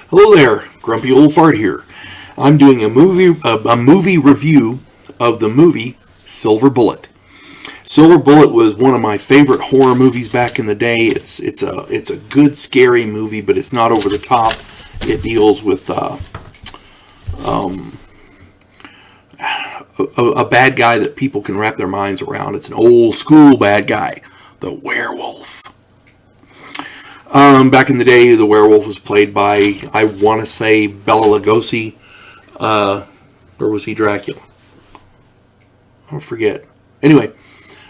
Hello there, Grumpy Old Fart here. I'm doing a movie review of the movie Silver Bullet. Silver Bullet was one of my favorite horror movies back in the day. It's a good scary movie, but it's not over the top. It deals with a bad guy that people can wrap their minds around. It's an old school bad guy, the werewolf. Back in the day, the werewolf was played by, I want to say, Bela Lugosi. Or was he Dracula? I forget. Anyway,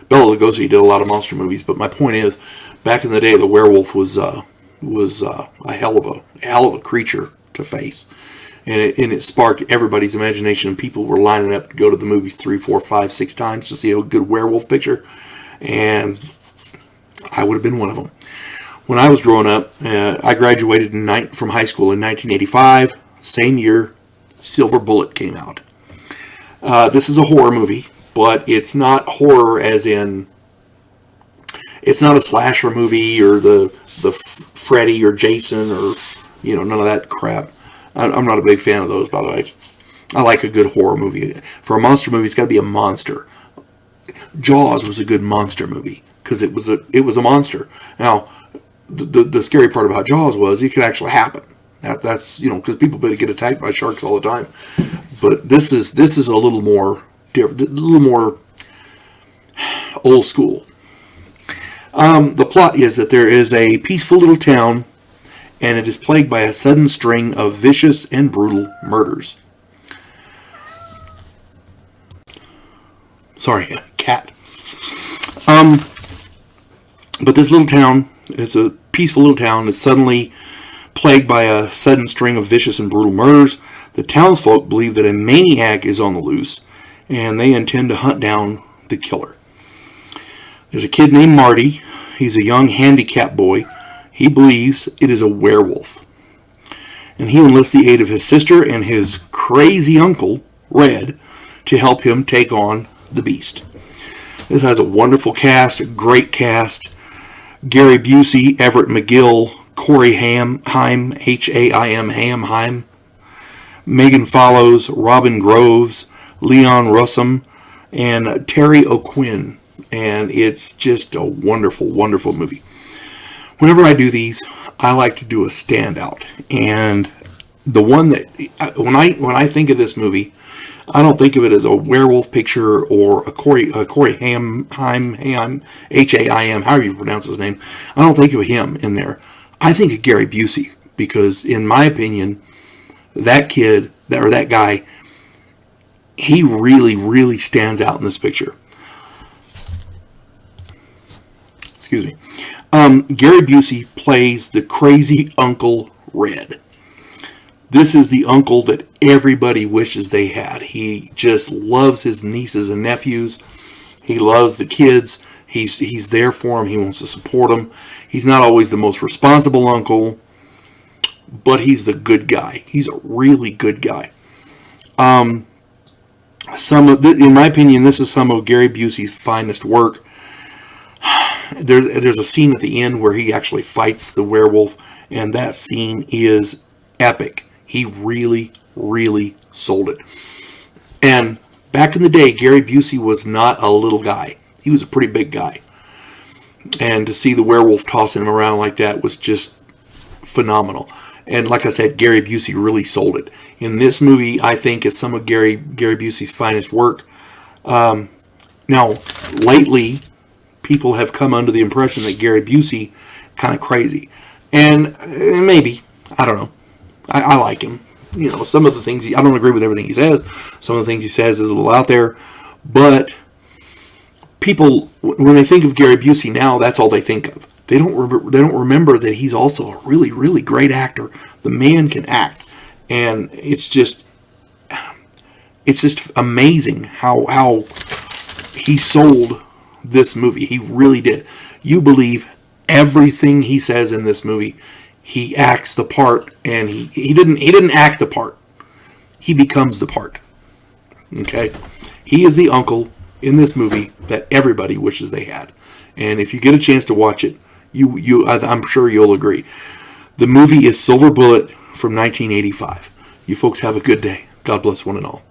Bela Lugosi did a lot of monster movies, but my point is, back in the day, the werewolf was a hell of a creature to face, and it sparked everybody's imagination. And people were lining up to go to the movies 3, 4, 5, 6 times to see a good werewolf picture, and I would have been one of them. When I was growing up, I graduated from high school in 1985. Same year, Silver Bullet came out. This is a horror movie, but it's not horror as in, it's not a slasher movie or the Freddy or Jason or, none of that crap. I'm not a big fan of those, by the way. I like a good horror movie. For a monster movie, it's got to be a monster. Jaws was a good monster movie because it was a monster. Now, the scary part about Jaws was it could actually happen. That's because people get attacked by sharks all the time. But this is a little more different, a little more old school. The plot is that there is a peaceful little town, and it is plagued by a sudden string of vicious and brutal murders. Sorry, cat. But this little town, it's a peaceful little town, is suddenly plagued by a sudden string of vicious and brutal murders. The townsfolk believe that a maniac is on the loose, and they intend to hunt down the killer. There's a kid named Marty. He's a young handicapped boy. He believes it is a werewolf, and he enlists the aid of his sister and his crazy uncle, Red, to help him take on the beast. This has a wonderful cast, a great cast. Gary Busey, Everett McGill, Corey Haim, H-A-I-M, Megan Follows, Robin Groves, Leon Russum, and Terry O'Quinn. And it's just a wonderful, wonderful movie. Whenever I do these, I like to do a standout. And the one that, when I think of this movie, I don't think of it as a werewolf picture or a Corey Haim, H-A-I-M, however you pronounce his name. I don't think of him in there. I think of Gary Busey because, in my opinion, that kid, that guy, he really, really stands out in this picture. Excuse me. Gary Busey plays the crazy Uncle Red. This is the uncle that everybody wishes they had. He just loves his nieces and nephews. He loves the kids. He's there for them. He wants to support them. He's not always the most responsible uncle, but he's the good guy. He's a really good guy. In my opinion, this is some of Gary Busey's finest work. There's a scene at the end where he actually fights the werewolf, and that scene is epic. He really, really sold it. And back in the day, Gary Busey was not a little guy. He was a pretty big guy. And to see the werewolf tossing him around like that was just phenomenal. And like I said, Gary Busey really sold it. In this movie, I think it's some of Gary Busey's finest work. Now, lately, people have come under the impression that Gary Busey kind of crazy. And maybe, I don't know. I like him. Some of the things, I don't agree with everything he says. Some of the things he says is a little out there. But people, when they think of Gary Busey now, that's all they think of. They don't remember that he's also a really, really great actor. The man can act. And it's just amazing how he sold this movie. He really did. You believe everything he says in this movie. He acts the part, and he didn't act the part. He becomes the part. Okay? He is the uncle in this movie that everybody wishes they had. And if you get a chance to watch it, I'm sure you'll agree. The movie is Silver Bullet from 1985. You folks have a good day. God bless one and all.